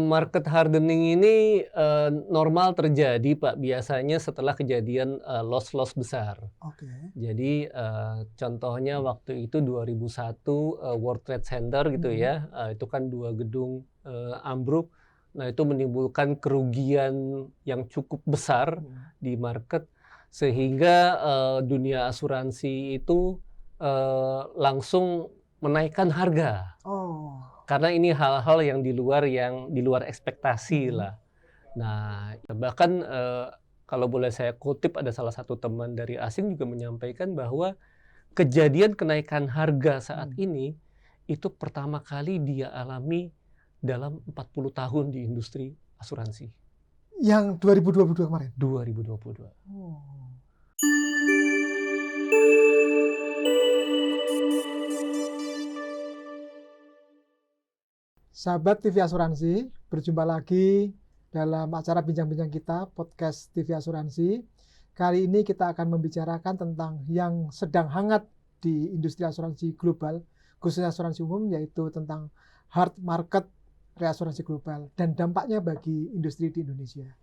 Market hardening ini, normal terjadi, Pak, biasanya setelah kejadian, loss besar. Oke. Jadi, contohnya waktu itu 2001, World Trade Center gitu ya, itu kan 2 gedung, ambruk. Nah, itu menimbulkan kerugian yang cukup besar di market, sehingga, dunia asuransi itu, langsung menaikkan harga. Oh. Karena ini hal-hal yang di luar ekspektasi lah. Nah, bahkan, kalau boleh saya kutip ada salah satu teman dari asing juga menyampaikan bahwa kejadian kenaikan harga saat ini, itu pertama kali dia alami dalam 40 tahun di industri asuransi. Yang 2022 kemarin? 2022. Oh. Sahabat TV Asuransi, berjumpa lagi dalam acara bincang-bincang kita, podcast TV Asuransi. Kali ini kita akan membicarakan tentang yang sedang hangat di industri asuransi global, khususnya asuransi umum, yaitu tentang hard market reasuransi global dan dampaknya bagi industri di Indonesia.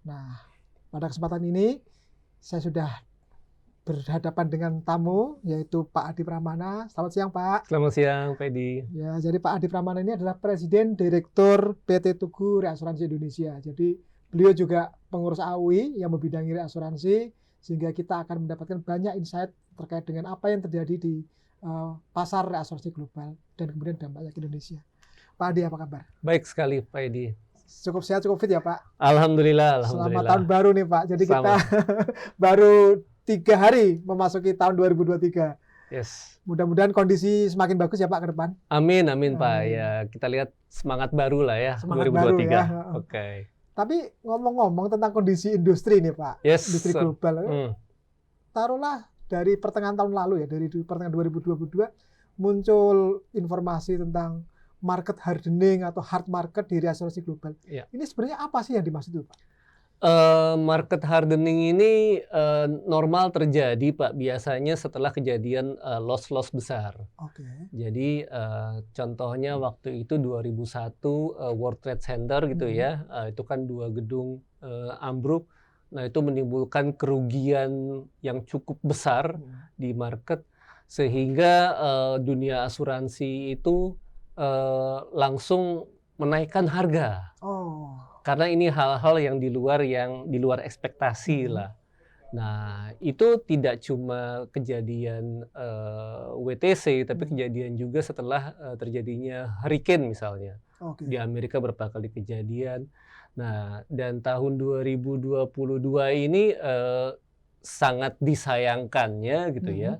Nah, pada kesempatan ini saya sudah berhadapan dengan tamu, yaitu Pak Adi Pramana. Selamat siang, Pak. Selamat siang, Pak Edi. Ya, jadi Pak Adi Pramana ini adalah Presiden Direktur PT Tugu Reasuransi Indonesia. Jadi beliau juga pengurus AUI yang membidangi reasuransi, sehingga kita akan mendapatkan banyak insight terkait dengan apa yang terjadi di pasar reasuransi global dan kemudian dampaknya ke Indonesia. Pak Adi, apa kabar? Baik sekali, Pak Edi. Cukup sehat, cukup fit ya, Pak? Alhamdulillah. Selamat tahun baru nih, Pak. Jadi Sama. kita baru 3 hari memasuki tahun 2023. Yes. Mudah-mudahan kondisi semakin bagus ya, Pak, ke depan. Amin, Pak. Ya, kita lihat semangat baru lah ya, Semangat 2023. baru ya. Oke. Tapi ngomong-ngomong tentang kondisi industri nih, Pak. Yes. Industri global. Taruhlah dari pertengahan tahun lalu ya, dari pertengahan 2022 muncul informasi tentang market hardening atau hard market di reasuransi global. Ya. Ini sebenarnya apa sih yang dimaksud itu, Pak? Market hardening ini, normal terjadi, Pak, biasanya setelah kejadian, loss besar. Oke. Jadi, contohnya waktu itu 2001, World Trade Center gitu ya, itu kan 2 gedung, ambruk. Nah, itu menimbulkan kerugian yang cukup besar di market, sehingga, dunia asuransi itu, langsung menaikkan harga. Oh. Karena ini hal-hal yang di luar ekspektasi lah. Nah, itu tidak cuma kejadian, WTC, tapi kejadian juga setelah, terjadinya hurricane misalnya. Oke. Di Amerika berapa kali kejadian. Nah, dan tahun 2022 ini, sangat disayangkannya gitu ya,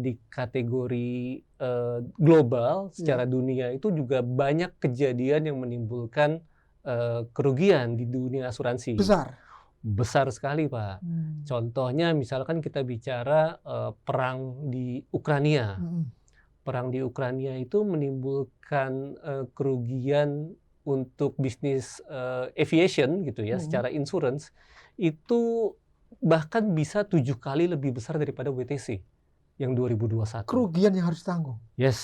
di kategori, global secara dunia itu juga banyak kejadian yang menimbulkan, kerugian di dunia asuransi. Besar sekali, Pak. Contohnya misalkan kita bicara, perang di Ukraina. Perang di Ukraina itu menimbulkan, kerugian untuk bisnis, aviation gitu ya, secara insurance, itu bahkan bisa 7 kali lebih besar daripada WTC yang 2021. Kerugian yang harus ditanggung? Yes.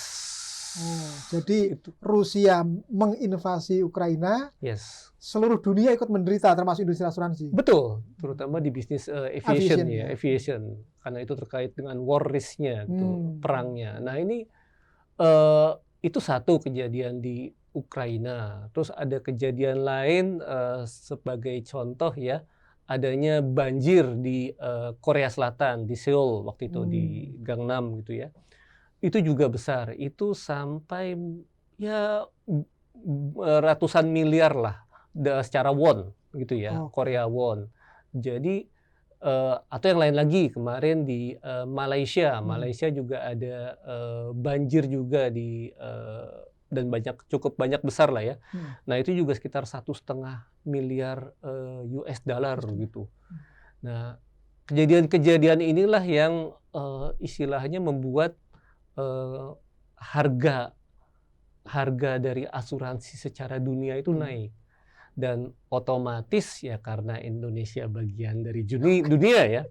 Oh, jadi Rusia menginvasi Ukraina, yes. Seluruh dunia ikut menderita, termasuk industri asuransi. Betul, terutama di bisnis aviation, karena itu terkait dengan war risk-nya, gitu, perangnya. Nah, ini itu satu kejadian di Ukraina. Terus ada kejadian lain, sebagai contoh ya, adanya banjir di Korea Selatan, di Seoul waktu itu, di Gangnam gitu ya. Itu juga besar, itu sampai ya ratusan miliar lah secara won gitu ya, Korea won. Jadi atau yang lain lagi kemarin di Malaysia juga ada banjir juga di dan cukup banyak besar lah ya. Nah, itu juga sekitar 1,5 miliar US dollar gitu. Nah, kejadian-kejadian inilah yang istilahnya membuat harga dari asuransi secara dunia itu naik. Dan otomatis ya karena Indonesia bagian dari dunia ya,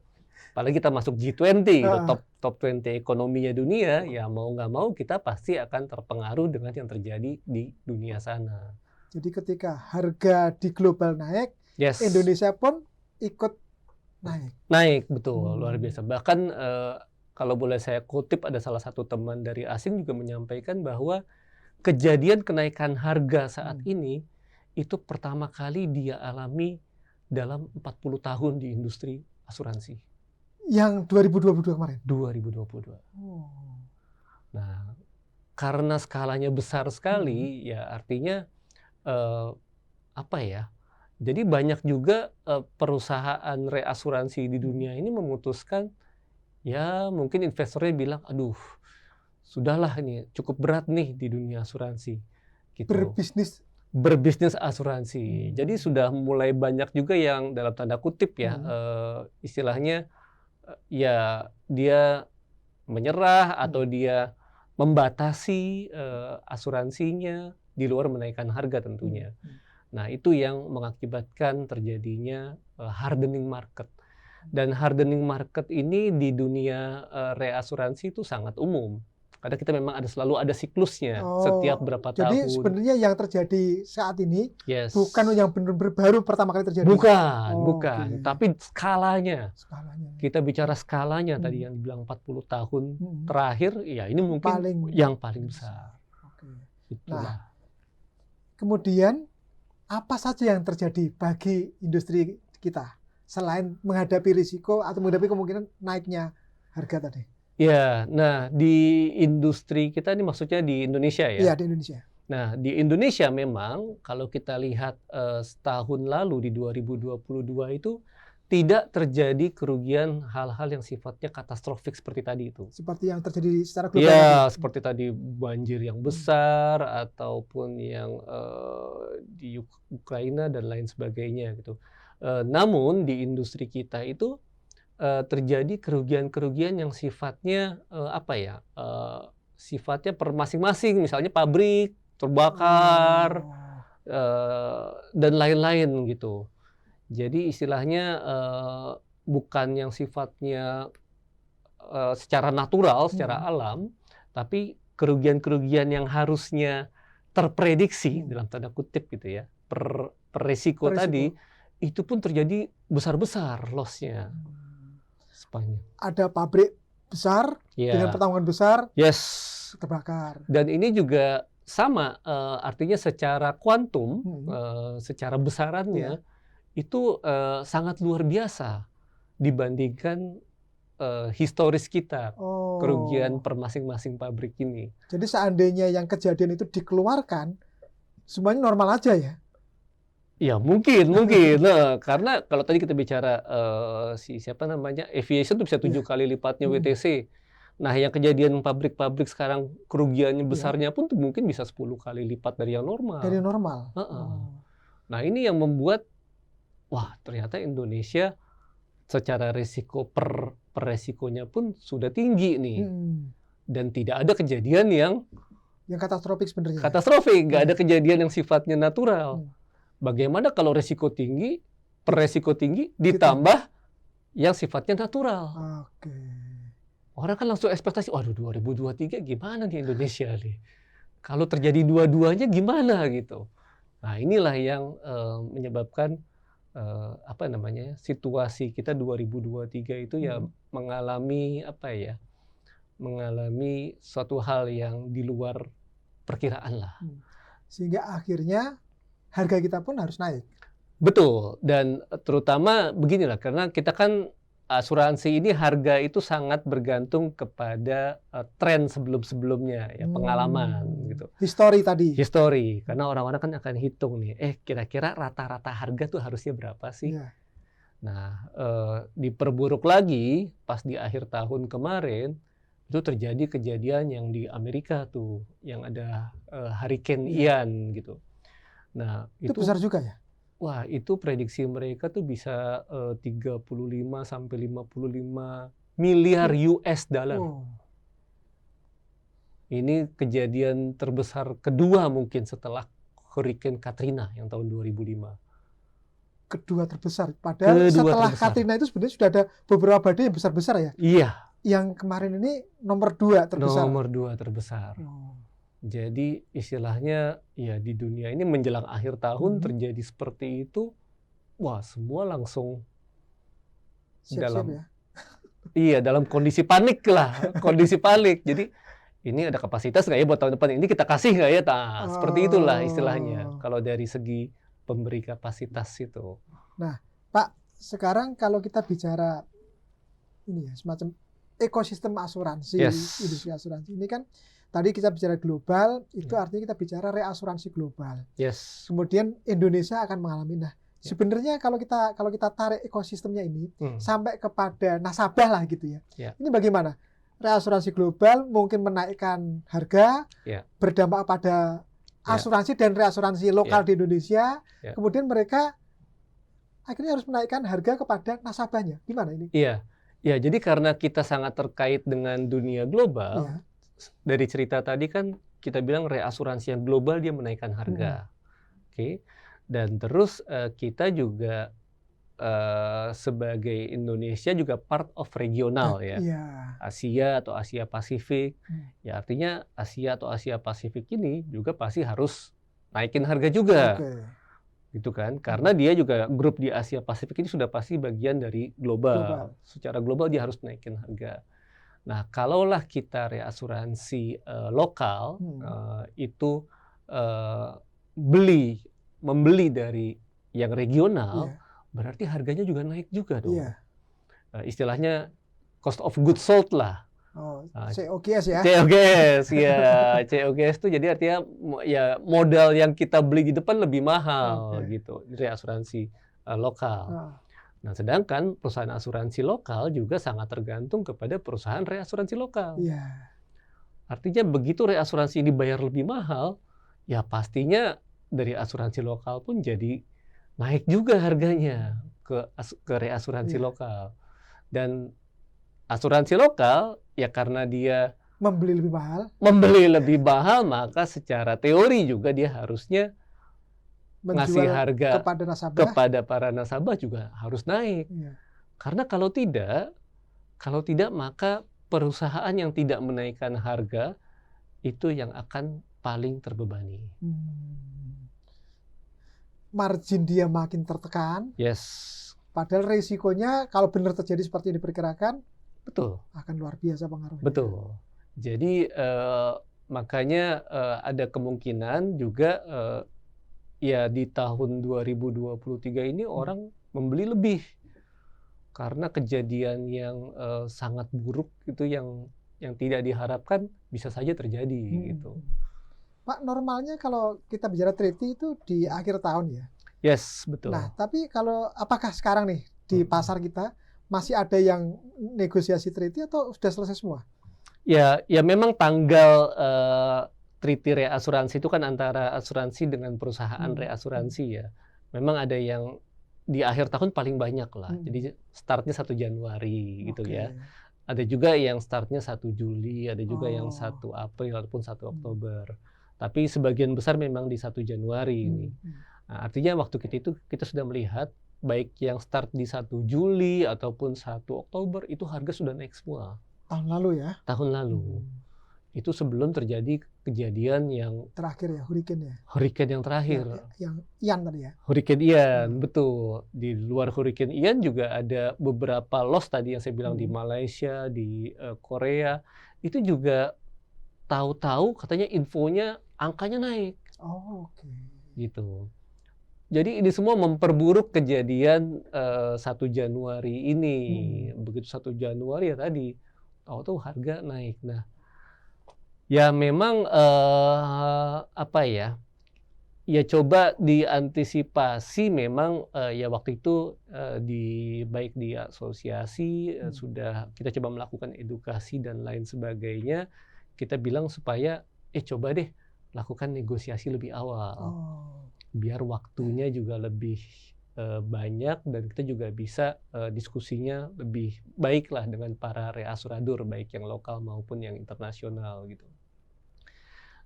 apalagi kita masuk G20 gitu, top 20 ekonominya dunia, ya mau nggak mau kita pasti akan terpengaruh dengan yang terjadi di dunia sana. Jadi ketika harga di global naik, Yes. Indonesia pun ikut naik. Naik, betul, luar biasa. Bahkan kalau boleh saya kutip, ada salah satu teman dari asing juga menyampaikan bahwa kejadian kenaikan harga saat ini itu pertama kali dia alami dalam 40 tahun di industri asuransi. Yang 2022 kemarin? 2022. Nah, karena skalanya besar sekali, ya artinya apa ya? Jadi banyak juga perusahaan reasuransi di dunia ini memutuskan, ya mungkin investornya bilang, aduh, sudahlah ini cukup berat nih di dunia asuransi. Gitu. Berbisnis asuransi. Jadi sudah mulai banyak juga yang dalam tanda kutip ya, istilahnya ya dia menyerah atau dia membatasi asuransinya di luar menaikkan harga tentunya. Nah, itu yang mengakibatkan terjadinya hardening market. Dan hardening market ini di dunia reasuransi itu sangat umum. Karena kita memang selalu ada siklusnya setiap berapa tahun. Jadi sebenarnya yang terjadi saat ini bukan yang benar-benar baru pertama kali terjadi. Bukan. Tapi skalanya. Kita bicara skalanya tadi yang dibilang 40 tahun terakhir, ya ini mungkin yang paling besar. Nah, kemudian apa saja yang terjadi bagi industri kita selain menghadapi risiko atau menghadapi kemungkinan naiknya harga tadi? Ya, nah di industri kita ini maksudnya di Indonesia ya? Iya, di Indonesia. Nah, di Indonesia memang kalau kita lihat setahun lalu di 2022 itu tidak terjadi kerugian hal-hal yang sifatnya katastrofik seperti tadi itu. Seperti yang terjadi secara global. Ya, seperti tadi banjir yang besar ataupun yang di Ukraina dan lain sebagainya gitu. Namun di industri kita itu terjadi kerugian-kerugian yang sifatnya sifatnya per masing-masing, misalnya pabrik terbakar dan lain-lain gitu. Jadi istilahnya bukan yang sifatnya secara natural, secara alam, tapi kerugian-kerugian yang harusnya terprediksi dalam tanda kutip gitu ya, per resiko tadi, itu pun terjadi besar-besar loss-nya. Sepanjang. Ada pabrik besar dengan pertambangan besar terbakar. Dan ini juga sama, artinya secara kuantum, secara besarannya itu sangat luar biasa dibandingkan historis kita, kerugian per masing-masing pabrik ini. Jadi seandainya yang kejadian itu dikeluarkan, semuanya normal aja ya? Ya mungkin. Nah, karena kalau tadi kita bicara aviation itu bisa 7 kali lipatnya WTC. Nah, yang kejadian pabrik-pabrik sekarang kerugiannya besarnya pun tuh mungkin bisa 10 kali lipat dari yang normal. Dari normal. Nah, ini yang membuat ternyata Indonesia secara risiko per resikonya pun sudah tinggi nih. Dan tidak ada kejadian yang katastrofik sebenarnya. Katastrofik, nggak ada kejadian yang sifatnya natural. Bagaimana kalau resiko tinggi, per resiko tinggi ditambah yang sifatnya natural. Orang kan langsung ekspektasi, waduh 2023 gimana nih Indonesia nih? Kalau terjadi dua-duanya gimana gitu. Nah, inilah yang menyebabkan situasi kita 2023 itu ya mengalami mengalami suatu hal yang di luar perkiraan lah. Sehingga akhirnya harga kita pun harus naik. Betul, dan terutama beginilah, karena kita kan asuransi ini harga itu sangat bergantung kepada tren sebelum-sebelumnya, ya pengalaman gitu. Histori, karena orang-orang kan akan hitung nih, kira-kira rata-rata harga tuh harusnya berapa sih? Nah, diperburuk lagi pas di akhir tahun kemarin itu terjadi kejadian yang di Amerika tuh, yang ada Hurricane Ian gitu. Nah, itu besar juga ya? Wah, itu prediksi mereka tuh bisa 35 sampai 55 miliar US dollar. Ini kejadian terbesar kedua mungkin setelah Hurricane Katrina yang tahun 2005. Kedua terbesar. Padahal setelah Katrina itu sebenarnya sudah ada beberapa badai yang besar-besar ya? Iya, yang kemarin ini nomor 2 terbesar. Nomor 2 terbesar. Jadi istilahnya ya di dunia ini menjelang akhir tahun terjadi seperti itu, wah semua langsung Siap-siap ya. Iya, dalam kondisi panik lah, kondisi panik. Jadi ini ada kapasitas nggak ya buat tahun depan ini kita kasih nggak ya? Nah, seperti itulah istilahnya. Kalau dari segi pemberi kapasitas itu. Nah, Pak, sekarang kalau kita bicara ini ya semacam ekosistem asuransi, industri asuransi ini kan tadi kita bicara global, itu artinya kita bicara reasuransi global. Kemudian Indonesia akan mengalami. Nah, sebenarnya kalau kita tarik ekosistemnya ini sampai kepada nasabah lah gitu ya. Ini bagaimana? Reasuransi global mungkin menaikkan harga, berdampak pada asuransi dan reasuransi lokal di Indonesia. Kemudian mereka akhirnya harus menaikkan harga kepada nasabahnya. Gimana ini? Iya, jadi karena kita sangat terkait dengan dunia global, dari cerita tadi kan kita bilang reasuransi yang global dia menaikkan harga. Dan terus kita juga sebagai Indonesia juga part of regional ya. Asia atau Asia Pasifik. Ya artinya Asia atau Asia Pasifik ini juga pasti harus naikin harga juga. Gitu kan? Karena dia juga grup di Asia Pasifik ini sudah pasti bagian dari global. Secara global dia harus naikin harga. Nah, kalaulah kita reasuransi lokal itu membeli dari yang regional, berarti harganya juga naik juga dong. Istilahnya cost of goods sold lah. COGS ya. COGS ya, COGS itu jadi artinya ya modal yang kita beli di depan lebih mahal gitu dari asuransi lokal. Nah, sedangkan perusahaan asuransi lokal juga sangat tergantung kepada perusahaan reasuransi lokal. Artinya begitu reasuransi ini bayar lebih mahal, ya pastinya dari asuransi lokal pun jadi naik juga harganya ke reasuransi lokal. Dan asuransi lokal ya karena dia membeli lebih mahal, maka secara teori juga dia harusnya ngasih harga kepada para nasabah juga harus naik. Karena kalau tidak maka perusahaan yang tidak menaikkan harga itu yang akan paling terbebani. Margin dia makin tertekan. Padahal risikonya kalau benar terjadi seperti yang diperkirakan, akan luar biasa pengaruhnya. Betul. Jadi makanya ada kemungkinan juga ya di tahun 2023 ini orang membeli lebih karena kejadian yang sangat buruk itu yang tidak diharapkan bisa saja terjadi gitu. Pak, normalnya kalau kita bicara treaty itu di akhir tahun ya? Betul. Nah, tapi apakah sekarang nih di pasar kita masih ada yang negosiasi treaty atau sudah selesai semua? Ya memang tanggal treaty reasuransi itu kan antara asuransi dengan perusahaan reasuransi ya. Memang ada yang di akhir tahun paling banyak lah. Jadi startnya 1 Januari gitu ya. Ada juga yang startnya 1 Juli, ada juga yang 1 April ataupun 1 Oktober. Tapi sebagian besar memang di 1 Januari ini. Nah, artinya waktu kita sudah melihat baik yang start di 1 Juli ataupun 1 Oktober itu harga sudah naik semua. Tahun lalu ya? Tahun lalu. Itu sebelum terjadi kejadian yang terakhir ya, hurricane ya? Hurricane yang terakhir. Yang Ian tadi ya? Hurricane Ian, betul. Di luar Hurricane Ian juga ada beberapa loss tadi yang saya bilang di Malaysia, di Korea. Itu juga tahu-tahu katanya infonya angkanya naik. Gitu. Jadi ini semua memperburuk kejadian 1 Januari ini. Begitu 1 Januari ya tadi, tahu-tahu harga naik. Nah, ya memang ya coba diantisipasi memang ya waktu itu baik di asosiasi sudah kita coba melakukan edukasi dan lain sebagainya. Kita bilang supaya coba deh lakukan negosiasi lebih awal. Biar waktunya juga lebih banyak dan kita juga bisa diskusinya lebih baik lah dengan para reasuradur baik yang lokal maupun yang internasional gitu.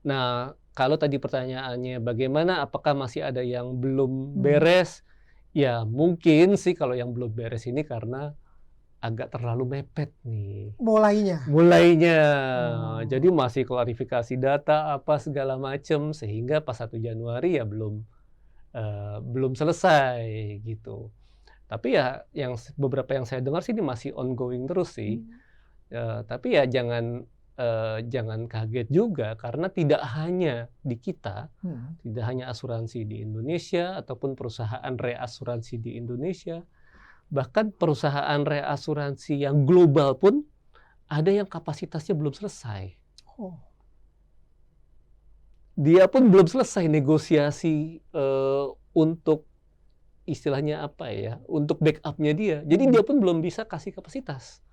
Nah, kalau tadi pertanyaannya bagaimana apakah masih ada yang belum beres? Ya mungkin sih kalau yang belum beres ini karena agak terlalu mepet nih. Mulainya. Jadi masih klarifikasi data apa segala macam, sehingga pas 1 Januari ya belum selesai gitu. Tapi ya beberapa yang saya dengar sih ini masih ongoing terus sih. Tapi ya jangan kaget juga, karena tidak hanya di kita, tidak hanya asuransi di Indonesia ataupun perusahaan reasuransi di Indonesia, bahkan perusahaan reasuransi yang global pun ada yang kapasitasnya belum selesai. Dia pun belum selesai negosiasi untuk istilahnya apa ya, untuk backupnya dia. Jadi dia pun belum bisa kasih kapasitas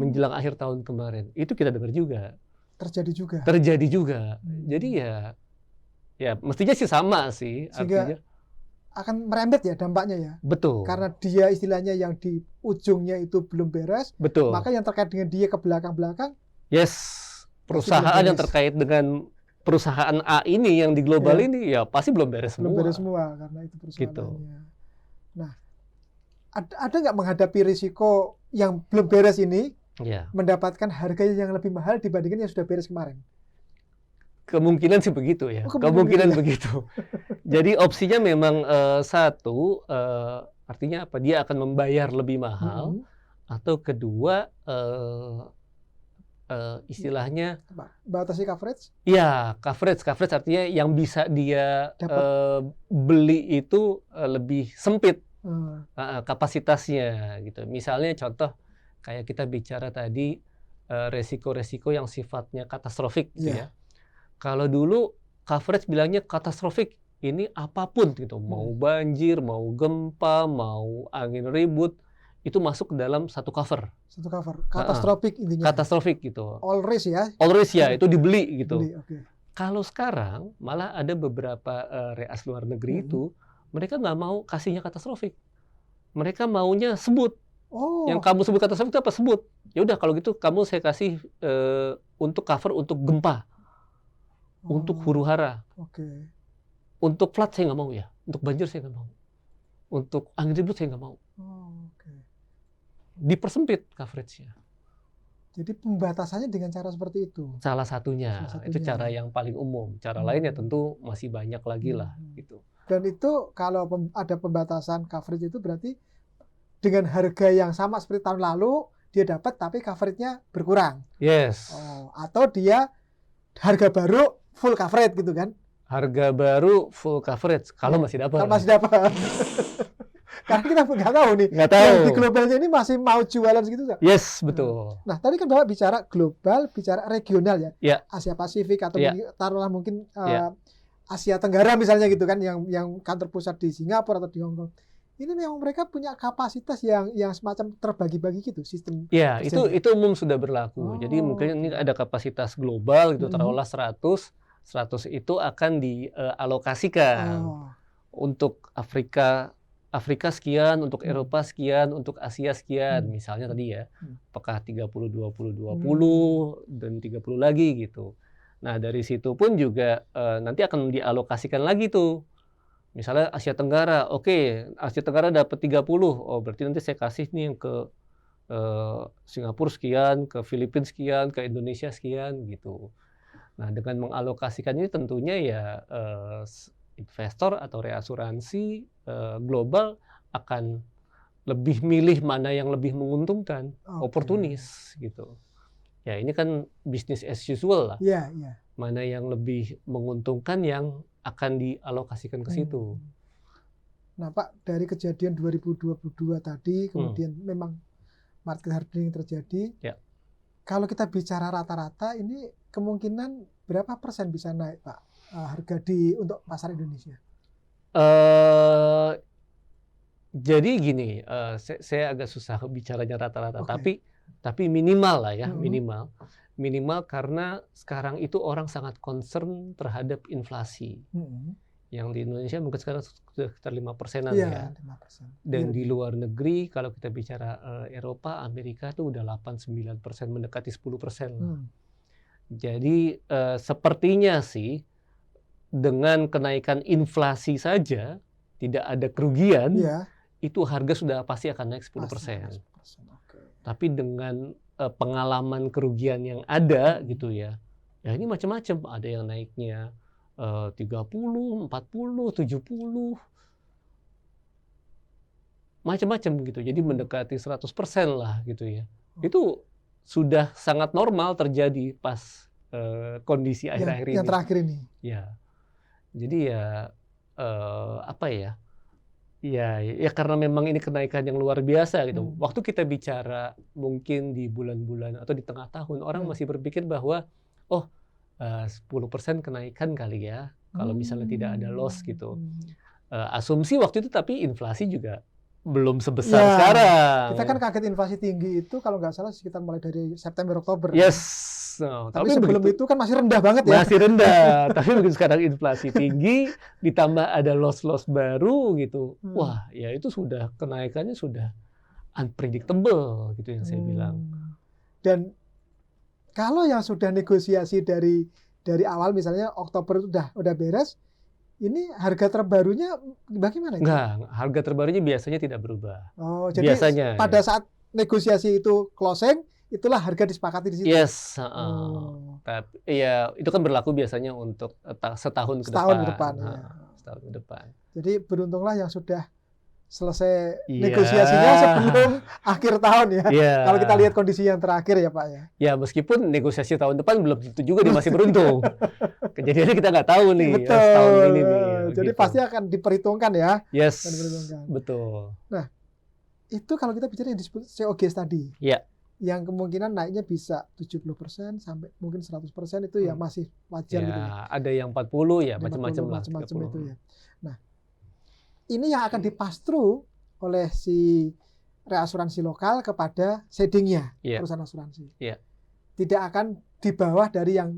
menjelang akhir tahun kemarin. Itu kita dengar juga. Terjadi juga. Jadi ya mestinya sih sama sih. Sehingga artinya akan merembet ya dampaknya ya. Betul. Karena dia istilahnya yang di ujungnya itu belum beres. Betul. Maka yang terkait dengan dia ke belakang-belakang. Yes. Perusahaan yang terkait dengan perusahaan A ini yang di global ini ya pasti belum beres semua. Belum beres semua karena itu persoalannya. Gitu. Nah, ada nggak menghadapi risiko yang belum beres ini mendapatkan harga yang lebih mahal dibandingkan yang sudah beres kemarin? Kemungkinan sih begitu ya. Kemungkinan begitu. Jadi opsinya memang satu, artinya apa? Dia akan membayar lebih mahal, atau kedua istilahnya batasi coverage? Iya, coverage artinya yang bisa dia beli itu lebih sempit kapasitasnya gitu. Misalnya contoh kayak kita bicara tadi resiko-resiko yang sifatnya katastrofik gitu ya. Kalau dulu coverage bilangnya katastrofik ini apapun gitu, mau banjir, mau gempa, mau angin ribut, itu masuk ke dalam satu cover. Katastrofik intinya. Katastrofik gitu. All risk ya. All risk ya, itu dibeli gitu. Okay. Kalau sekarang malah ada beberapa reas luar negeri itu mereka nggak mau kasihnya katastrofik. Mereka maunya sebut. Yang kamu sebut katastrofik itu apa? Sebut. Ya udah kalau gitu kamu saya kasih untuk cover untuk gempa. Untuk huru-hara. Untuk flood saya nggak mau ya. Untuk banjir saya nggak mau. Untuk angin ribut saya nggak mau. Dipersempit coverage-nya. Jadi pembatasannya dengan cara seperti itu. Salah satunya. Itu cara yang paling umum. Cara lainnya tentu masih banyak lagi lah gitu. Dan itu kalau ada pembatasan coverage itu berarti dengan harga yang sama seperti tahun lalu dia dapat tapi coverage-nya berkurang. Yes. Atau dia harga baru full coverage gitu kan? Harga baru full coverage kalau masih dapat. Kalau masih dapat. Karena kita nggak tahu nih. Nggak tahu. Yang di globalnya ini masih mau jualan segitu nggak? Yes, betul. Nah, tadi kan Bapak bicara global, bicara regional ya. Yeah. Asia Pasifik atau taruhlah mungkin Asia Tenggara misalnya gitu kan, yang kantor pusat di Singapura atau di Hong Kong. Ini memang mereka punya kapasitas yang semacam terbagi-bagi gitu sistem. Ya, itu umum sudah berlaku. Jadi mungkin ini ada kapasitas global gitu, taruhlah 100 itu akan dialokasikan untuk Afrika sekian, untuk Eropa sekian, untuk Asia sekian, misalnya tadi ya, apakah 30 20 20 dan 30 lagi gitu. Nah, dari situ pun juga nanti akan dialokasikan lagi tuh. Misalnya Asia Tenggara, Asia Tenggara dapat 30, berarti nanti saya kasih nih yang ke Singapura sekian, ke Filipina sekian, ke Indonesia sekian gitu. Nah, dengan mengalokasikan ini tentunya ya investor atau reasuransi global akan lebih milih mana yang lebih menguntungkan, oportunis gitu. Ya ini kan bisnis as usual lah. Mana yang lebih menguntungkan yang akan dialokasikan ke situ. Nah Pak, dari kejadian 2022 tadi, kemudian memang market hardening terjadi. Kalau kita bicara rata-rata, ini kemungkinan berapa persen bisa naik Pak harga untuk pasar Indonesia? Jadi gini, saya agak susah bicaranya rata-rata, tapi minimal lah ya, minimal karena sekarang itu orang sangat concern terhadap inflasi. Yang di Indonesia mungkin sekarang sudah sekitar 5%-an ya. 5%. Dan di luar negeri kalau kita bicara Eropa, Amerika itu udah 8-9%, mendekati 10%. Jadi sepertinya sih dengan kenaikan inflasi saja tidak ada kerugian, itu harga sudah pasti akan naik 10%. Tapi dengan pengalaman kerugian yang ada gitu ya, ya ini macam-macam. Ada yang naiknya 30, 40, 70, macam-macam gitu. Jadi mendekati 100% lah gitu ya. Itu sudah sangat normal terjadi pas kondisi akhir-akhir ini. Yang terakhir ini. Ya, jadi ya apa ya? Ya karena memang ini kenaikan yang luar biasa gitu. Waktu kita bicara mungkin di bulan-bulan atau di tengah tahun, orang masih berpikir bahwa 10% kenaikan kali ya, kalau misalnya tidak ada loss gitu. Asumsi waktu itu, tapi inflasi juga belum sebesar sekarang. Kita kan kaget inflasi tinggi itu kalau nggak salah sekitar mulai dari September Oktober. Yes. Tapi sebelum itu kan masih rendah banget ya. Masih rendah. Tapi begitu sekarang inflasi tinggi, ditambah ada loss baru gitu. Wah, ya itu sudah kenaikannya sudah unpredictable gitu yang saya bilang. Dan kalau yang sudah negosiasi dari awal misalnya Oktober itu udah beres, ini harga terbarunya bagaimana? Enggak, harga terbarunya biasanya tidak berubah. Oh, jadi biasanya, pada saat negosiasi itu closing, itulah harga disepakati di situ. Yes. Tapi ya itu kan berlaku biasanya untuk setahun ke depan. Setahun ke depan. Jadi beruntunglah yang sudah selesai negosiasinya sebelum akhir tahun ya. Kalau kita lihat kondisi yang terakhir ya Pak ya. Ya meskipun negosiasi tahun depan belum tentu juga dia masih beruntung. Kejadiannya kita nggak tahu nih. Betul. Tahun ini nih. Jadi pasti akan diperhitungkan ya. Yes. Diperhitungkan. Betul. Nah itu kalau kita bicara yang disebut COGS tadi. Ya. Yang kemungkinan naiknya bisa 70% sampai mungkin 100% itu ya masih wajar gitu ya. Ada yang 40 ya macam-macam lah. Macam-macam itu ya. Nah, ini yang akan di-pass-through oleh si reasuransi lokal kepada cedingnya, perusahaan asuransi. Tidak akan di bawah dari yang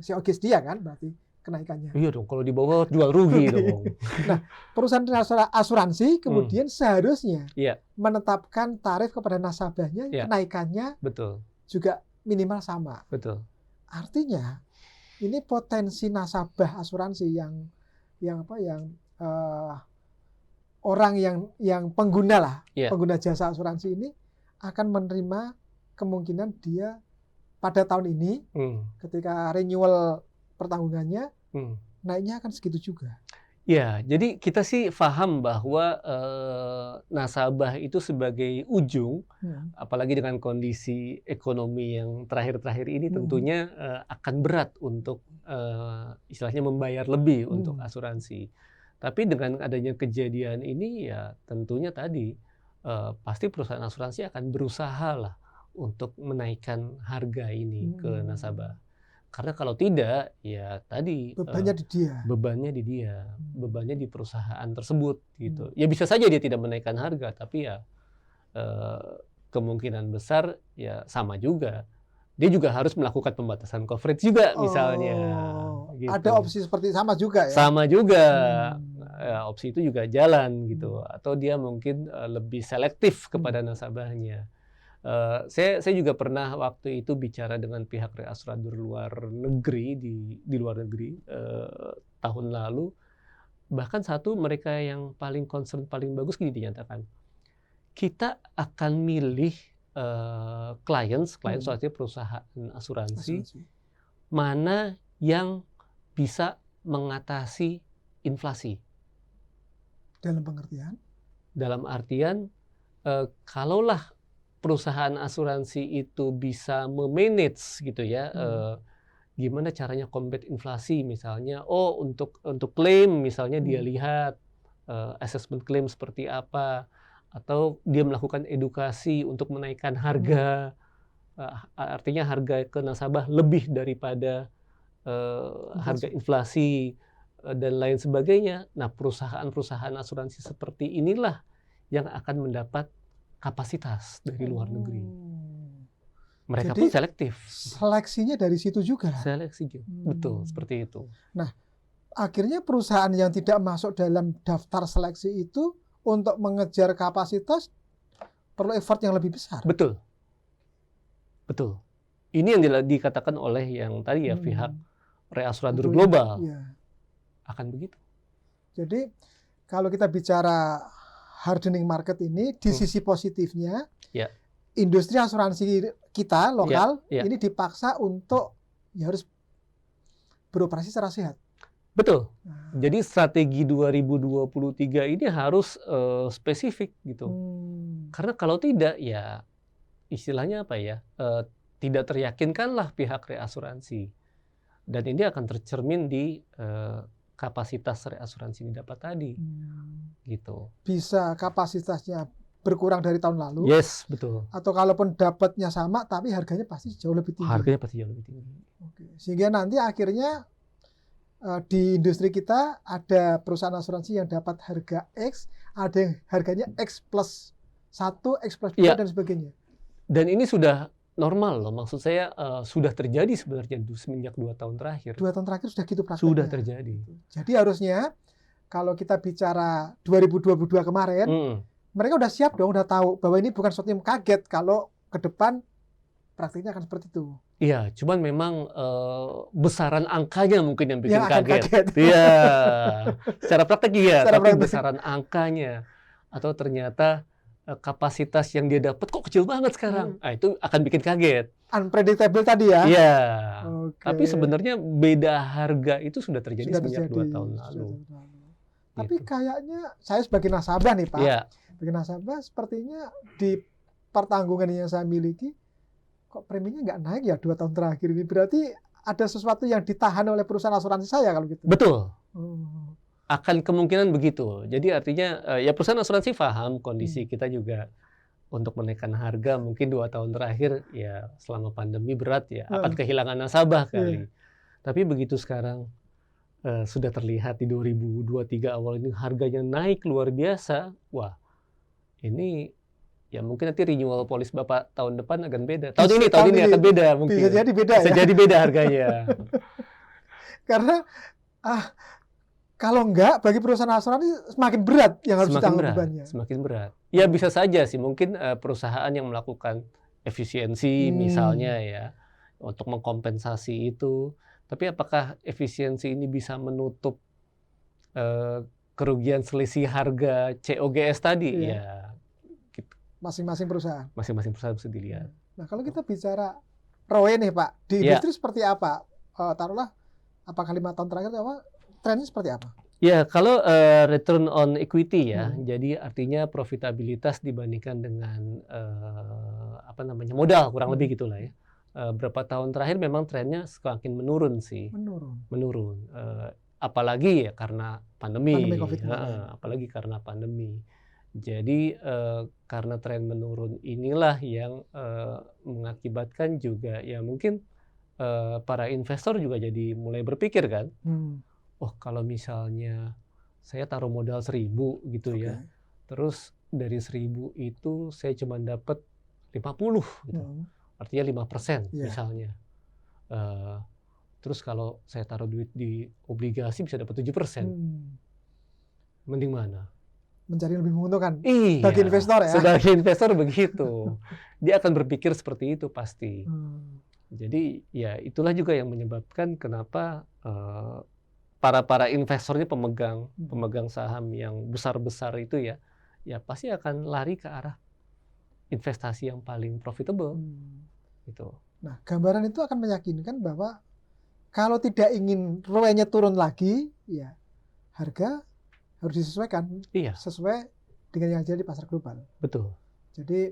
COGS dia kan berarti kenaikannya. Iya dong, kalau di bawah jual rugi dong. Nah, perusahaan asuransi kemudian seharusnya menetapkan tarif kepada nasabahnya, kenaikannya juga minimal sama. Betul. Artinya ini potensi nasabah asuransi yang orang yang pengguna lah, pengguna jasa asuransi ini akan menerima kemungkinan dia pada tahun ini ketika renewal pertanggungannya naiknya akan segitu juga. Ya, jadi kita sih paham bahwa nasabah itu sebagai ujung, apalagi dengan kondisi ekonomi yang terakhir-terakhir ini tentunya akan berat untuk istilahnya membayar lebih untuk asuransi. Tapi dengan adanya kejadian ini ya tentunya tadi pasti perusahaan asuransi akan berusaha lah untuk menaikkan harga ini ke nasabah. Karena kalau tidak ya tadi bebannya di dia, bebannya di perusahaan tersebut gitu. Ya bisa saja dia tidak menaikkan harga, tapi ya kemungkinan besar ya sama juga. Dia juga harus melakukan pembatasan coverage juga misalnya. Gitu. Ada opsi seperti sama juga ya? Sama juga. Opsi itu juga jalan gitu. Atau dia mungkin lebih selektif kepada nasabahnya. Saya juga pernah waktu itu bicara dengan pihak reasurator luar negeri di luar negeri tahun lalu. Bahkan satu mereka yang paling concern, paling bagus gini dinyatakan. Kita akan milih klien artinya perusahaan asuransi mana yang bisa mengatasi inflasi. Dalam artian kalaulah perusahaan asuransi itu bisa memanage gitu ya, gimana caranya combat inflasi misalnya, untuk klaim misalnya dia lihat assessment klaim seperti apa, atau dia melakukan edukasi untuk menaikkan harga, artinya harga ke nasabah lebih daripada harga inflasi dan lain sebagainya. Nah, perusahaan-perusahaan asuransi seperti inilah yang akan mendapat kapasitas dari luar negeri. Mereka pun selektif. Seleksinya dari situ juga. Betul, seperti itu. Nah, akhirnya perusahaan yang tidak masuk dalam daftar seleksi itu untuk mengejar kapasitas perlu effort yang lebih besar. Betul. Ini yang dikatakan oleh yang tadi ya pihak reasurator global. Akan begitu. Jadi kalau kita bicara hardening market ini di sisi positifnya, industri asuransi kita lokal ya. ini dipaksa untuk ya harus beroperasi secara sehat. Betul. Jadi strategi 2023 ini harus spesifik gitu. Karena kalau tidak ya istilahnya apa ya, tidak teryakinkanlah pihak reasuransi. Dan ini akan tercermin di kapasitas reasuransi yang didapat tadi. Gitu. Bisa kapasitasnya berkurang dari tahun lalu. Yes, betul. Atau kalaupun dapatnya sama tapi harganya pasti jauh lebih tinggi. Harganya pasti jauh lebih tinggi. Oke. Sehingga nanti akhirnya di industri kita ada perusahaan asuransi yang dapat harga X, ada yang harganya X plus 1, X plus 2 dan sebagainya. Dan ini sudah normal loh, maksud saya sudah terjadi sebenarnya semenjak 2 tahun terakhir. 2 tahun terakhir sudah gitu prakteknya. Sudah terjadi. Jadi harusnya kalau kita bicara 2022 kemarin, mereka udah siap dong, udah tahu bahwa ini bukan sesuatu yang kaget kalau ke depan praktiknya akan seperti itu. Iya, cuman memang besaran angkanya mungkin yang bikin akan kaget. Iya, secara praktek iya, tapi besaran angkanya atau ternyata kapasitas yang dia dapat kok kecil banget sekarang. Nah, itu akan bikin kaget. Unpredictable tadi ya? Iya. Tapi sebenarnya beda harga itu sudah terjadi sejak 2 tahun lalu. Tapi kayaknya saya sebagai nasabah nih Pak, sebagai nasabah sepertinya di pertanggungan yang saya miliki kok preminya nggak naik ya 2 tahun terakhir ini. Berarti ada sesuatu yang ditahan oleh perusahaan asuransi saya kalau gitu. Betul. Akan kemungkinan begitu. Jadi artinya ya perusahaan asuransi paham kondisi kita juga untuk menaikkan harga mungkin 2 tahun terakhir ya selama pandemi berat ya akan kehilangan nasabah kali. Tapi begitu sekarang sudah terlihat di 2023 awal ini harganya naik luar biasa. Wah, ini ya mungkin nanti renewal polis Bapak tahun depan akan beda. Tahun ini akan beda mungkin. Bisa jadi beda Bisa jadi beda harganya. Karena kalau enggak, bagi perusahaan asuransi semakin berat yang harus ditanggung bebannya. Semakin berat. Ya bisa saja sih, mungkin perusahaan yang melakukan efisiensi misalnya ya, untuk mengkompensasi itu. Tapi apakah efisiensi ini bisa menutup kerugian selisih harga COGS tadi? Ya, gitu. Masing-masing perusahaan. Masing-masing perusahaan bisa dilihat. Nah kalau kita bicara ROE nih Pak, di industri seperti apa? Taruhlah, apakah 5 tahun terakhir apa? Trennya seperti apa? Ya, kalau return on equity ya, jadi artinya profitabilitas dibandingkan dengan modal kurang lebih gitulah ya. Berapa tahun terakhir memang trennya semakin menurun sih. Menurun. Apalagi ya karena pandemi apalagi karena pandemi. Jadi karena tren menurun inilah yang mengakibatkan juga ya mungkin para investor juga jadi mulai berpikir kan. Oh kalau misalnya saya taruh modal 1.000 gitu ya, terus dari 1.000 itu saya cuma dapat 50 gitu, artinya 5% misalnya. Terus kalau saya taruh duit di obligasi bisa dapat 7%. Mending mana? Mencari lebih menguntungkan bagi investor ya? Sebagai investor begitu. Dia akan berpikir seperti itu pasti. Jadi ya itulah juga yang menyebabkan kenapa para investornya pemegang saham yang besar-besar itu ya pasti akan lari ke arah investasi yang paling profitable. Gitu. Nah, gambaran itu akan meyakinkan bahwa kalau tidak ingin ROE-nya turun lagi, ya harga harus disesuaikan sesuai dengan yang jadi di pasar global. Betul. Jadi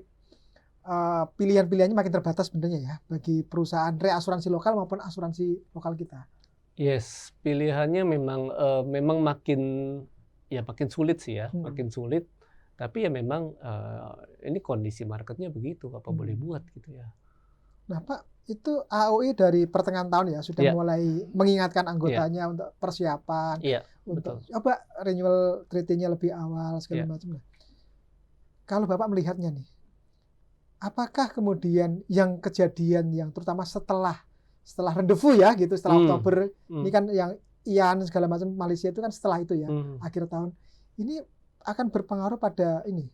pilihan-pilihannya makin terbatas sebenarnya ya bagi perusahaan reasuransi lokal maupun asuransi lokal kita. Yes, pilihannya memang makin sulit sih ya, makin sulit. Tapi ya memang ini kondisi marketnya begitu, apa boleh buat gitu ya. Nah Pak, itu AOI dari pertengahan tahun ya sudah mulai mengingatkan anggotanya untuk persiapan, untuk coba renewal treaty-nya lebih awal segala macam. Kalau Bapak melihatnya nih, apakah kemudian yang kejadian yang terutama setelah rendezvous ya gitu, setelah Oktober ini kan yang Ian segala macam Malaysia itu kan setelah itu ya akhir tahun ini akan berpengaruh pada ini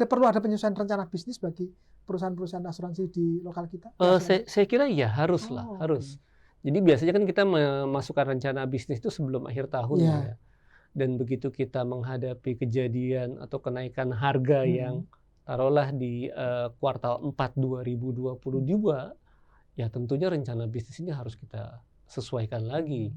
perlu ada penyesuaian rencana bisnis bagi perusahaan-perusahaan asuransi di lokal kita? Saya kira iya harus. Jadi biasanya kan kita memasukkan rencana bisnis itu sebelum akhir tahun dan begitu kita menghadapi kejadian atau kenaikan harga yang taruhlah di kuartal 4 2022, ya tentunya rencana bisnis ini harus kita sesuaikan lagi.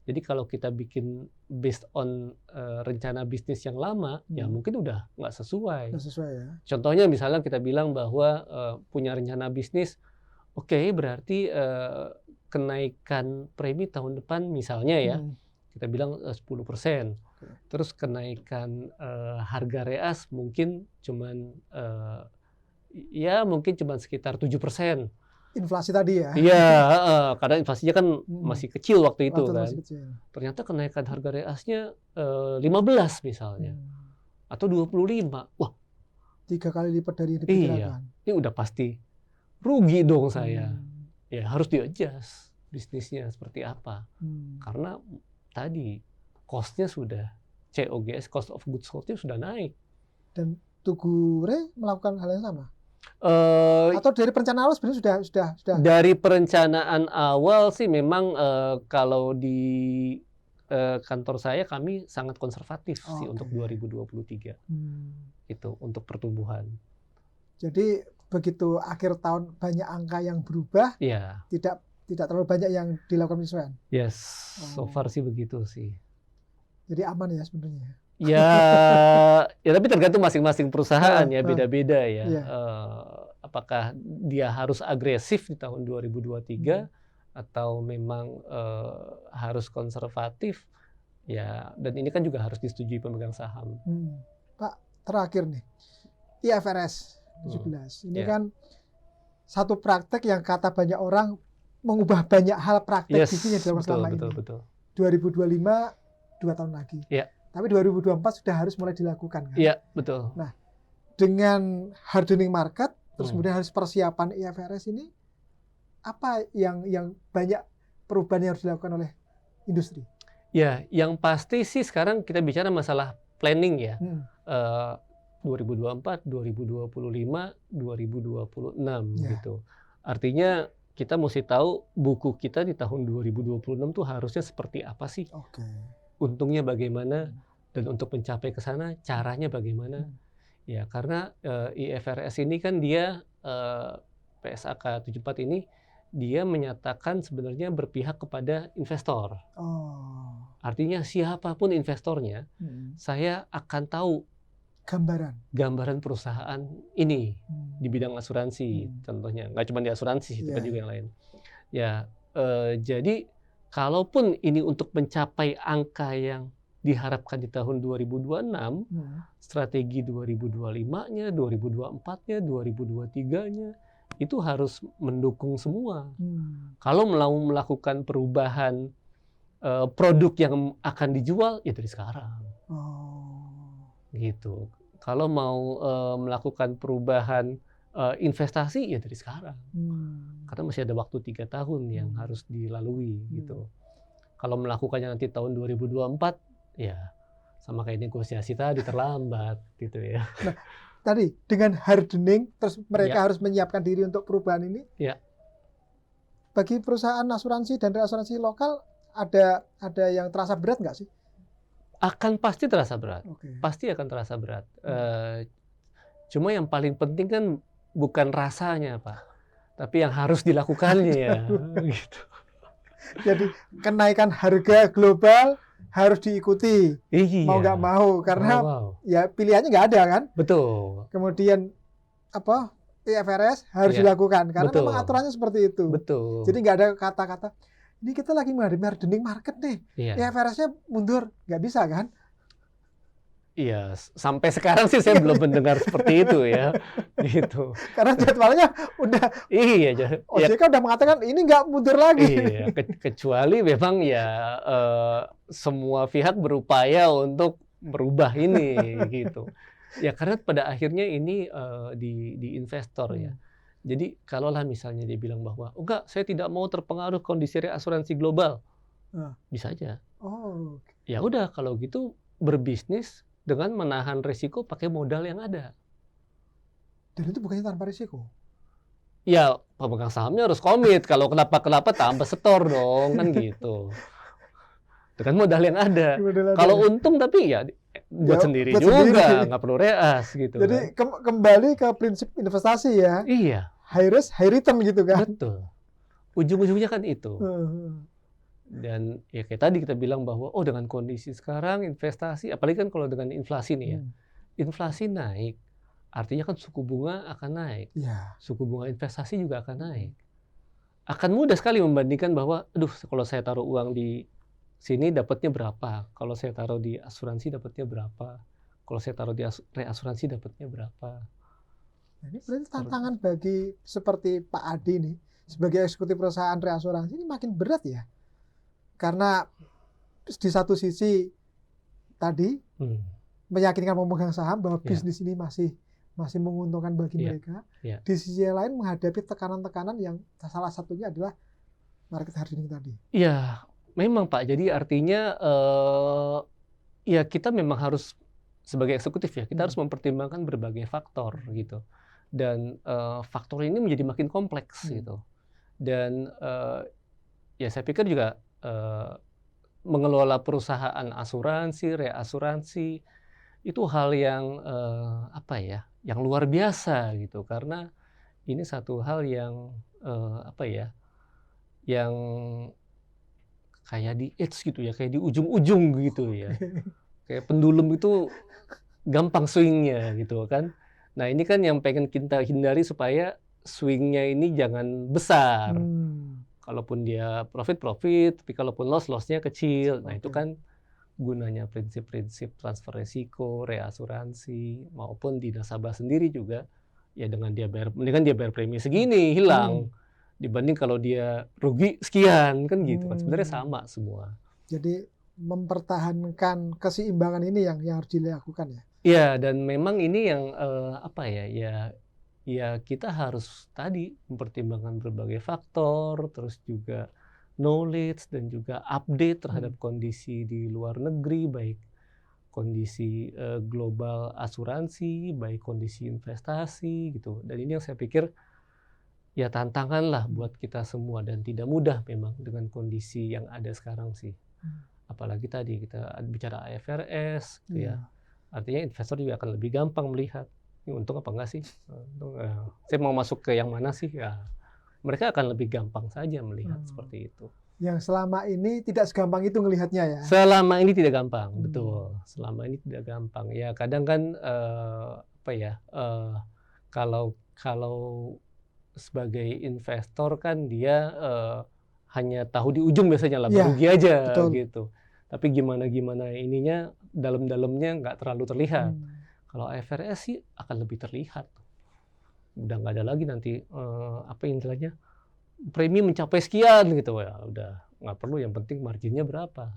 Jadi kalau kita bikin based on rencana bisnis yang lama, ya mungkin udah nggak sesuai. Nggak sesuai ya. Contohnya misalnya kita bilang bahwa punya rencana bisnis, oke, berarti kenaikan premi tahun depan misalnya ya, kita bilang 10%. Terus kenaikan harga reas mungkin cuman mungkin cuman sekitar 7%. Inflasi tadi ya. Iya, karena inflasinya kan masih kecil waktu itu kan. Masih kecil. Ternyata kenaikan harga reasnya 15 misalnya. Atau 25. Wah, 3 kali lipat dari yang diperkirakan. Iya, ini udah pasti rugi dong saya. Ya harus di-adjust bisnisnya seperti apa. Karena tadi cost-nya sudah COGS, cost of goods sold-nya sudah naik. Dan Tugure melakukan hal yang sama? Atau dari perencanaan awal sebenarnya sudah? Dari perencanaan awal sih memang kalau di kantor saya kami sangat konservatif sih untuk 2023. Itu untuk pertumbuhan. Jadi begitu akhir tahun banyak angka yang berubah, tidak terlalu banyak yang dilakukan penyesuaian. Yes, so far sih begitu sih. Jadi aman ya sebenarnya. Ya tapi tergantung masing-masing perusahaan ya, beda-beda ya. Apakah dia harus agresif di tahun 2023 atau memang harus konservatif ya, dan ini kan juga harus disetujui pemegang saham. Pak, terakhir nih, IFRS 17. Ini kan satu praktek yang kata banyak orang mengubah banyak hal praktek bisnisnya dalam selama ini. Betul. 2025 2 tahun lagi. Tapi 2024 sudah harus mulai dilakukan kan? Iya, betul. Nah, dengan hardening market, terus kemudian harus persiapan IFRS ini, apa yang banyak perubahan yang harus dilakukan oleh industri? Ya, yang pasti sih sekarang kita bicara masalah planning ya. 2024, 2025, 2026 gitu. Artinya kita mesti tahu buku kita di tahun 2026 tuh harusnya seperti apa sih? Untungnya bagaimana, dan untuk mencapai ke sana caranya bagaimana? Ya, karena IFRS ini kan dia PSAK 74 ini dia menyatakan sebenarnya berpihak kepada investor. Artinya siapapun investornya, saya akan tahu gambaran perusahaan ini di bidang asuransi, contohnya. Nggak cuma di asuransi, tapi juga yang lain. Ya, jadi kalaupun ini untuk mencapai angka yang diharapkan di tahun 2026, strategi 2025-nya, 2024-nya, 2023-nya, itu harus mendukung semua. Kalau mau melakukan perubahan produk yang akan dijual, ya dari sekarang. Gitu. Kalau mau melakukan perubahan investasi, ya dari sekarang. Karena masih ada waktu 3 tahun yang harus dilalui gitu. Kalau melakukannya nanti tahun 2024, ya sama kayak negosiasi tadi, terlambat gitu ya. Nah, tadi dengan hardening, terus mereka harus menyiapkan diri untuk perubahan ini. Bagi perusahaan asuransi dan reasuransi lokal, ada yang terasa berat nggak sih? Akan pasti terasa berat. Pasti akan terasa berat. Cuma yang paling penting kan bukan rasanya, Pak, tapi yang harus dilakukannya. Gitu. Jadi kenaikan harga global harus diikuti, mau nggak mau, karena ya pilihannya nggak ada kan. Betul. Kemudian IFRS harus dilakukan karena memang aturannya seperti itu. Betul. Jadi nggak ada kata-kata ini kita lagi menghadapi hardening market nih, IFRS-nya mundur, nggak bisa kan? Iya, sampai sekarang sih saya belum mendengar seperti itu ya, gitu. Karena jadwalnya udah, OJK udah mengatakan ini nggak mundur lagi. Iya, kecuali memang ya semua pihak berupaya untuk merubah ini, gitu. Ya karena pada akhirnya ini di investor ya. Jadi kalaulah misalnya dia bilang bahwa enggak, saya tidak mau terpengaruh kondisi reasuransi global, bisa aja. Ya udah kalau gitu berbisnis dengan menahan risiko pakai modal yang ada. Dan itu bukannya tanpa risiko? Ya pemegang sahamnya harus komit. Kalau kenapa-kenapa tambah setor dong, kan gitu. Dengan modal yang ada. Kalau untung tapi ya buat sendiri juga, nggak perlu reas gitu. Jadi kembali ke prinsip investasi ya. Iya. High risk, high return gitu kan. Betul. Ujung-ujungnya kan itu. Dan ya kayak tadi kita bilang bahwa dengan kondisi sekarang investasi, apalagi kan kalau dengan inflasi nih ya, inflasi naik, artinya kan suku bunga akan naik. Suku bunga investasi juga akan naik. Akan mudah sekali membandingkan bahwa, aduh kalau saya taruh uang di sini dapatnya berapa, kalau saya taruh di asuransi dapatnya berapa, kalau saya taruh di reasuransi dapatnya berapa. Nah, ini berarti tantangan bagi seperti Pak Adi nih, sebagai eksekutif perusahaan reasuransi ini makin berat ya. Karena di satu sisi tadi meyakinkan pemegang saham bahwa bisnis ini masih menguntungkan bagi mereka. Di sisi lain menghadapi tekanan-tekanan yang salah satunya adalah market hardening tadi. Iya. Memang Pak, jadi artinya ya kita memang harus sebagai eksekutif ya, kita harus mempertimbangkan berbagai faktor gitu. Dan faktor ini menjadi makin kompleks gitu. Dan ya saya pikir juga mengelola perusahaan asuransi, reasuransi itu hal yang yang luar biasa gitu. Karena ini satu hal yang yang kayak di edge gitu ya, kayak di ujung-ujung gitu ya. Kayak pendulum itu gampang swingnya gitu kan. Nah ini kan yang pengen kita hindari supaya swingnya ini jangan besar. Kalaupun dia profit, tapi kalaupun loss-nya kecil. Nah itu kan gunanya prinsip-prinsip transfer resiko, reasuransi, maupun di nasabah sendiri juga. Ya dengan mendingan dia bayar premi segini, hilang. Dibanding kalau dia rugi sekian kan gitu kan, sebenarnya sama semua. Jadi mempertahankan keseimbangan ini yang harus dilakukan ya. Iya, dan memang ini yang ya kita harus tadi mempertimbangkan berbagai faktor, terus juga knowledge dan juga update terhadap kondisi di luar negeri, baik kondisi global asuransi, baik kondisi investasi gitu. Dan ini yang saya pikir ya tantangan lah buat kita semua dan tidak mudah memang dengan kondisi yang ada sekarang sih. Apalagi tadi kita bicara IFRS gitu ya. Artinya investor juga akan lebih gampang melihat ini untung apa enggak sih? Saya mau masuk ke yang mana sih? Ya, mereka akan lebih gampang saja melihat seperti itu. Yang selama ini tidak segampang itu melihatnya ya? Selama ini tidak gampang, betul. Selama ini tidak gampang. Ya kadang kan kalau sebagai investor kan dia hanya tahu di ujung biasanya laba rugi aja gitu. Tapi gimana ininya dalam-dalamnya nggak terlalu terlihat. Kalau IFRS sih akan lebih terlihat. Udah nggak ada lagi nanti istilahnya premi mencapai sekian gitu ya, udah nggak perlu, yang penting marginnya berapa.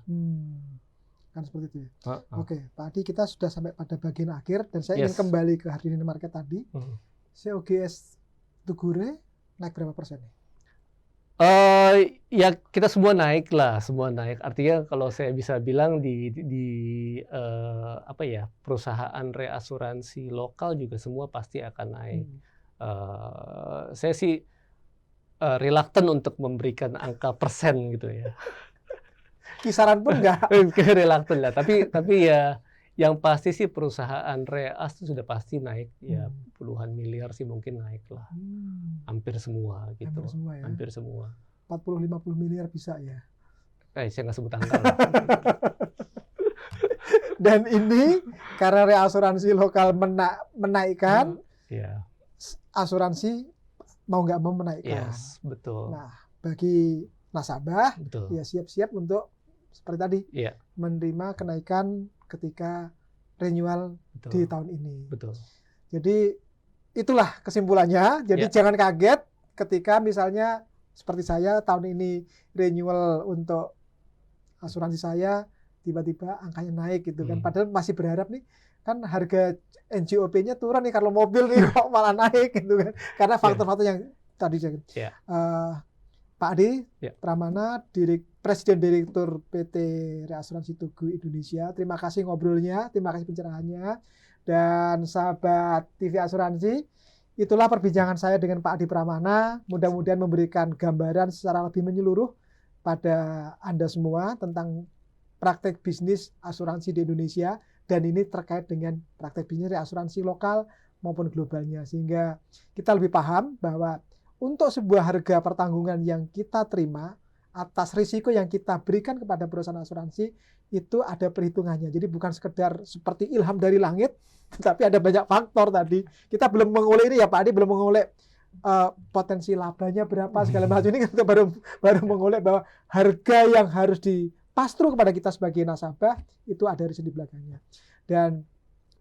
Kan seperti itu ya. Oke, Pak Adi, kita sudah sampai pada bagian akhir dan saya ingin kembali ke hardening market tadi. COGS Tugure naik berapa persen nih? Ya kita semua naik. Artinya kalau saya bisa bilang di perusahaan reasuransi lokal juga semua pasti akan naik. Saya sih reluctant untuk memberikan angka persen gitu ya. Kisaran pun enggak. Reluctant lah. Tapi ya yang pasti sih perusahaan reas itu sudah pasti naik ya, puluhan miliar sih mungkin naik lah. Hampir semua gitu. Hampir semua ya. Hampir semua. 40-50 miliar bisa ya. Saya nggak sebut angka. Dan ini karena reasuransi lokal menaikkan, asuransi mau nggak mau menaikkan. Yes, betul. Nah, bagi nasabah ya siap-siap untuk seperti tadi menerima kenaikan ketika renewal di tahun ini. Betul. Jadi itulah kesimpulannya. Jadi jangan kaget ketika misalnya seperti saya tahun ini renewal untuk asuransi saya tiba-tiba angkanya naik gitu kan. Padahal masih berharap nih kan harga NJOP-nya turun nih kalau mobil nih kok malah naik gitu kan. Karena faktor-faktor yang tadi Pak Adi Pramana, Presiden Direktur PT Reasuransi Tugu Indonesia. Terima kasih ngobrolnya, terima kasih pencerahannya. Dan sahabat TV Asuransi, itulah perbincangan saya dengan Pak Adi Pramana. Mudah-mudahan memberikan gambaran secara lebih menyeluruh pada Anda semua tentang praktek bisnis asuransi di Indonesia dan ini terkait dengan praktek bisnis asuransi lokal maupun globalnya, sehingga kita lebih paham bahwa untuk sebuah harga pertanggungan yang kita terima atas risiko yang kita berikan kepada perusahaan asuransi itu ada perhitungannya. Jadi bukan sekedar seperti ilham dari langit, tetapi ada banyak faktor tadi. Kita belum mengoleh ini ya Pak Adi, belum mengoleh potensi labanya berapa segala macam, ini kita baru mengoleh bahwa harga yang harus dipastru kepada kita sebagai nasabah itu ada riset di belakangnya. Dan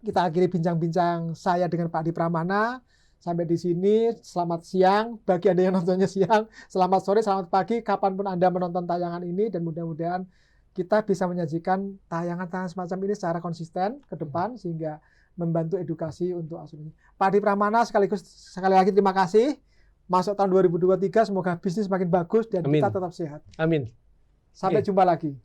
kita akhiri bincang-bincang saya dengan Pak Adi Pramana. Sampai di sini, selamat siang bagi Anda yang nontonnya siang, selamat sore, selamat pagi, kapanpun Anda menonton tayangan ini, dan mudah-mudahan kita bisa menyajikan tayangan-tayangan semacam ini secara konsisten ke depan, sehingga membantu edukasi untuk asuransi. Pak Adi Pramana, sekali lagi terima kasih. Masuk tahun 2023, semoga bisnis makin bagus dan Amin. kita tetap sehat. Amin. Sampai jumpa lagi.